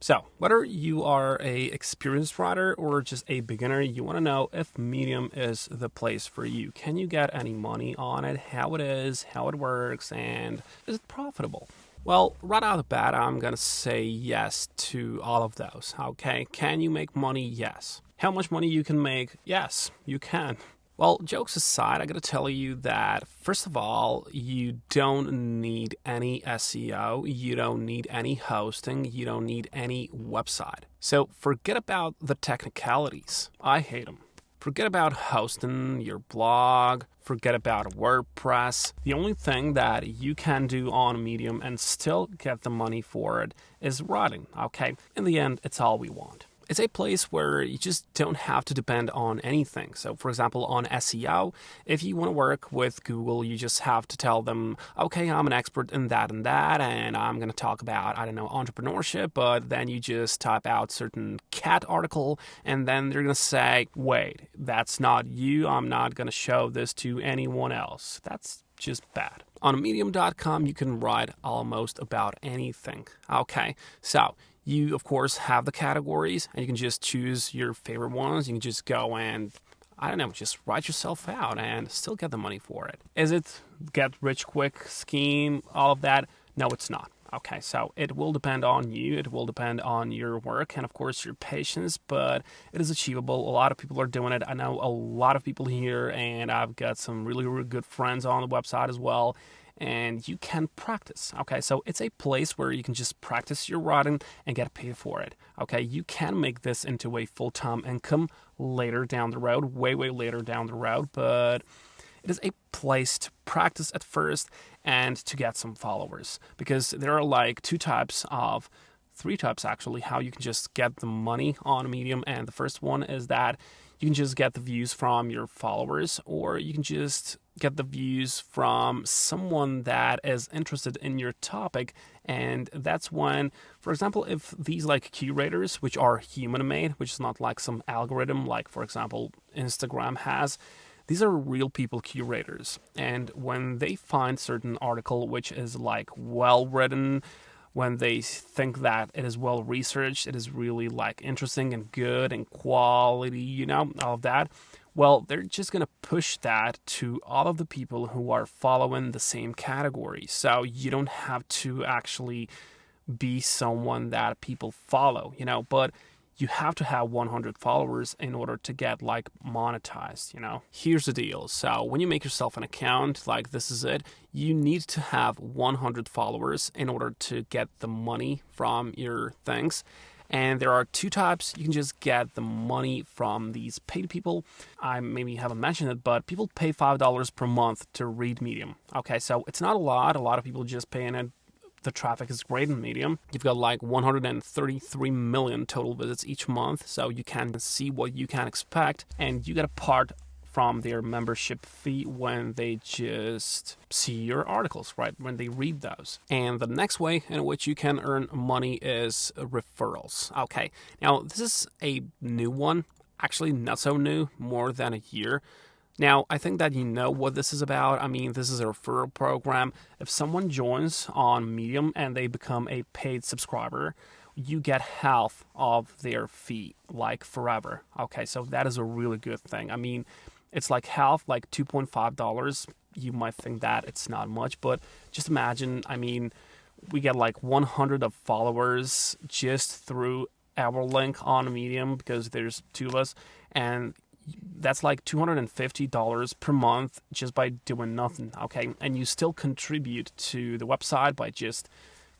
So, whether you are a experienced writer or just a beginner, you want to know if Medium is the place for you. Can you get any money on it? How it is, how it works, and is it profitable? Well, right out of the bat, I'm going to say yes to all of those. Okay, can you make money? Yes. How much money you can make? Yes, you can. Well, jokes aside, I gotta tell you that, first of all, you don't need any SEO, you don't need any hosting, you don't need any website. So forget about the technicalities. I hate them. Forget about hosting your blog, forget about WordPress. The only thing that you can do on Medium and still get the money for it is writing, okay? In the end, it's all we want. It's a place where you just don't have to depend on anything. So, for example, on SEO, if you want to work with Google, you just have to tell them, okay, I'm an expert in that, and I'm going to talk about, I don't know, entrepreneurship, but then you just type out certain cat article, and then they're going to say, wait, that's not you. I'm not going to show this to anyone else. That's just bad. On medium.com, you can write almost about anything. Okay, so you, of course, have the categories, and you can just choose your favorite ones. You can just go and, I don't know, just write yourself out and still get the money for it. Is it get rich quick scheme, all of that? No, it's not. Okay, so it will depend on you. It will depend on your work and, of course, your patience, but it is achievable. A lot of people are doing it. I know a lot of people here, and I've got some really, really good friends on the website as well. And you can practice. Okay, so it's a place where you can just practice your writing and get paid for it. Okay, you can make this into a full-time income later down the road, way later down the road, but it is a place to practice at first and to get some followers, because there are like three types actually, how you can just get the money on Medium. And the first one is that you can just get the views from your followers, or you can just get the views from someone that is interested in your topic. And that's when, for example, if these like curators, which are human made, which is not like some algorithm like, for example, Instagram has, these are real people curators. And when they find certain article which is like well written, when they think that it is well researched, it is really like interesting and good and quality, all of that, well, they're just going to push that to all of the people who are following the same category. So you don't have to actually be someone that people follow, but you have to have 100 followers in order to get like monetized, Here's the deal. So when you make yourself an account, like this is it, you need to have 100 followers in order to get the money from your things. And there are two types. You can just get the money from these paid people. I maybe haven't mentioned it, but people pay $5 per month to read Medium. Okay, so it's not a lot. A lot of people just pay in it. The traffic is great in Medium. You've got like 133 million total visits each month, so you can see what you can expect, and you get a part from their membership fee when they just see your articles, right? When they read those. And the next way in which you can earn money is referrals. Okay, now this is a new one, actually not so new, more than a year. Now, I think that you know what this is about. I mean, this is a referral program. If someone joins on Medium and they become a paid subscriber, you get half of their fee, like forever. Okay, so that is a really good thing. I mean, it's like half, like $2.5. You might think that it's not much, but just imagine, I mean, we get like 100 of followers just through our link on Medium, because there's two of us, and that's like $250 per month just by doing nothing, okay? And you still contribute to the website by just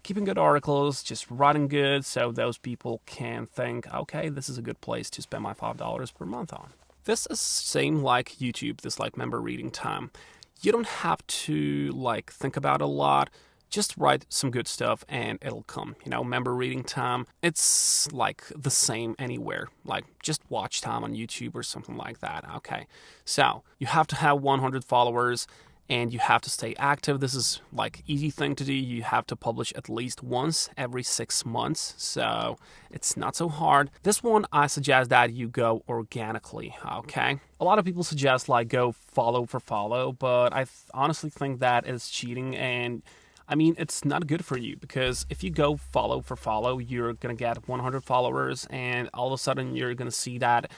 keeping good articles, just writing good, so those people can think, okay, this is a good place to spend my $5 per month on. This is same like YouTube, this like member reading time. You don't have to like think about it a lot. Just write some good stuff and it'll come. Member reading time, it's like the same anywhere. Like just watch time on YouTube or something like that. Okay, so you have to have 100 followers and you have to stay active. This is like easy thing to do. You have to publish at least once every 6 months, so it's not so hard. This one, I suggest that you go organically, okay? A lot of people suggest like go follow for follow, but I honestly think that is cheating, and I mean, it's not good for you because if you go follow for follow, you're going to get 100 followers, and all of a sudden you're going to see that,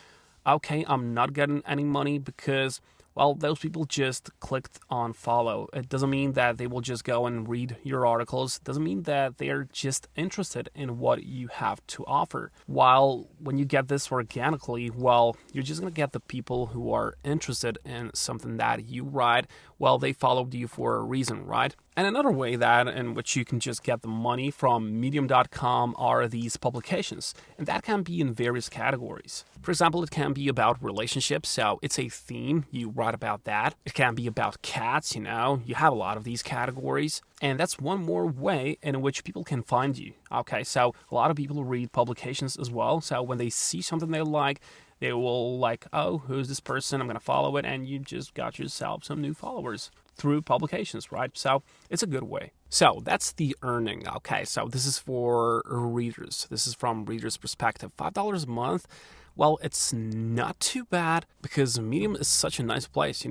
okay, I'm not getting any money because, well, those people just clicked on follow. It doesn't mean that they will just go and read your articles. It doesn't mean that they're just interested in what you have to offer. While when you get this organically, well, you're just going to get the people who are interested in something that you write. Well, they followed you for a reason, right? And another way that in which you can just get the money from medium.com are these publications. And that can be in various categories. For example, it can be about relationships. So it's a theme. You write about that. It can be about cats, you have a lot of these categories. And that's one more way in which people can find you. Okay, so a lot of people read publications as well. So when they see something they like, they will like, oh, who's this person? I'm going to follow it. And you just got yourself some new followers through publications, right? So it's a good way. So that's the earning. Okay, so this is for readers. This is from readers' perspective. $5 a month. Well, it's not too bad because Medium is such a nice place.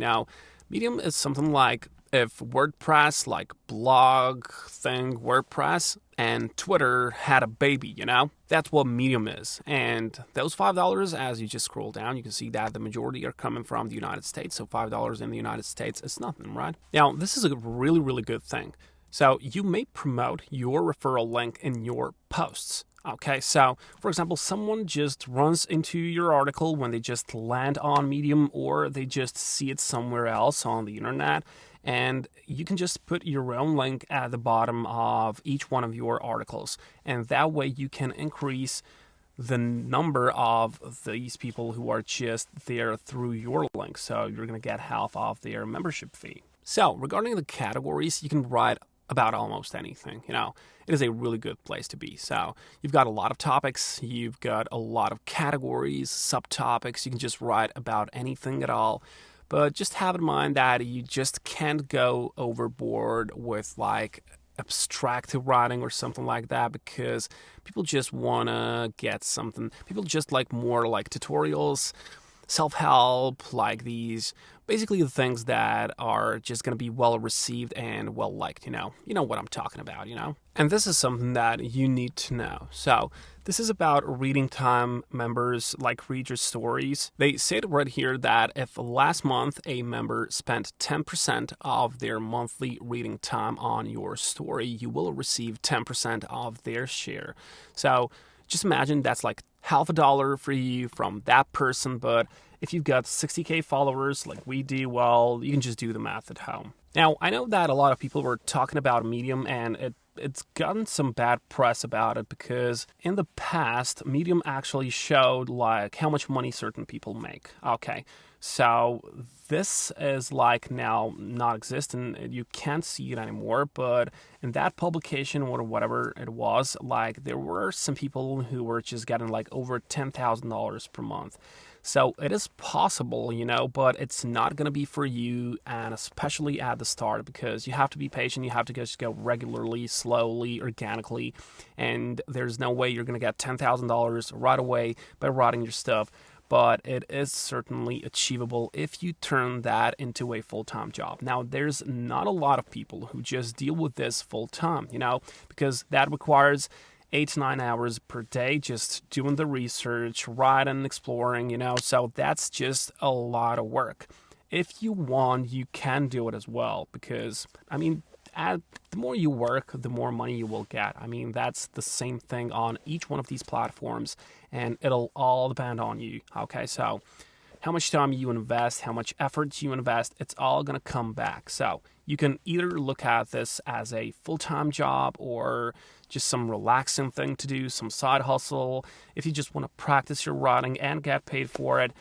Medium is something like if WordPress, like blog thing, WordPress, and Twitter had a baby, That's what Medium is. And those $5, as you just scroll down, you can see that the majority are coming from the United States. So $5 in the United States is nothing, right? Now, this is a really, really good thing. So you may promote your referral link in your posts. Okay, so for example, someone just runs into your article when they just land on Medium or they just see it somewhere else on the internet. And you can just put your own link at the bottom of each one of your articles. And that way you can increase the number of these people who are just there through your link. So you're going to get half off their membership fee. So regarding the categories, you can write about almost anything. It is a really good place to be. So you've got a lot of topics. You've got a lot of categories, subtopics. You can just write about anything at all. But just have in mind that you just can't go overboard with like abstractive writing or something like that because people just want to get something. People just like more like tutorials, self-help, like these, basically the things that are just going to be well received and well liked, You know what I'm talking about, And this is something that you need to know. So this is about reading time members like read your stories. They say it right here that if last month a member spent 10% of their monthly reading time on your story, you will receive 10% of their share. So just imagine that's like half a dollar for you from that person, but if you've got 60K followers like we do, well, you can just do the math at home. Now, I know that a lot of people were talking about Medium, and it's gotten some bad press about it because in the past, Medium actually showed like how much money certain people make. Okay, so this is like now not existent. You can't see it anymore, but in that publication or whatever it was, like there were some people who were just getting like over $10,000 per month. So it is possible, but it's not going to be for you, and especially at the start because you have to be patient. You have to just go regularly, slowly, organically, and there's no way you're going to get $10,000 right away by writing your stuff. But it is certainly achievable if you turn that into a full-time job. Now, there's not a lot of people who just deal with this full-time, because that requires 8 to 9 hours per day just doing the research, writing, exploring, so that's just a lot of work. If you want, you can do it as well because, the more you work, the more money you will get. That's the same thing on each one of these platforms, and it'll all depend on you. Okay, so how much time you invest, how much effort you invest, it's all going to come back. So you can either look at this as a full-time job or just some relaxing thing to do, some side hustle. If you just want to practice your writing and get paid for it,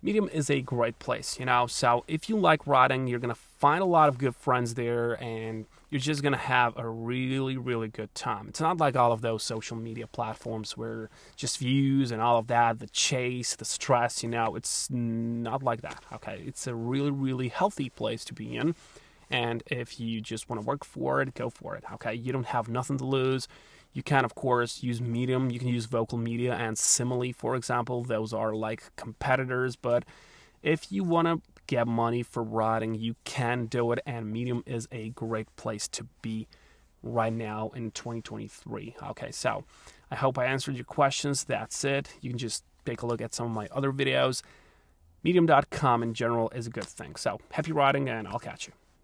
Medium is a great place, So if you like writing, you're going to find a lot of good friends there, and you're just going to have a really, really good time. It's not like all of those social media platforms where just views and all of that, the chase, the stress, it's not like that, okay? It's a really, really healthy place to be in, and if you just want to work for it, go for it, okay? You don't have nothing to lose. You can, of course, use Medium. You can use Vocal Media and Simile, for example. Those are like competitors. But if you want to get money for writing, you can do it. And Medium is a great place to be. right now in 2023. Okay, so I hope I answered your questions. That's it. You can just take a look at some of my other videos. Medium.com in general is a good thing. So happy writing, and I'll catch you.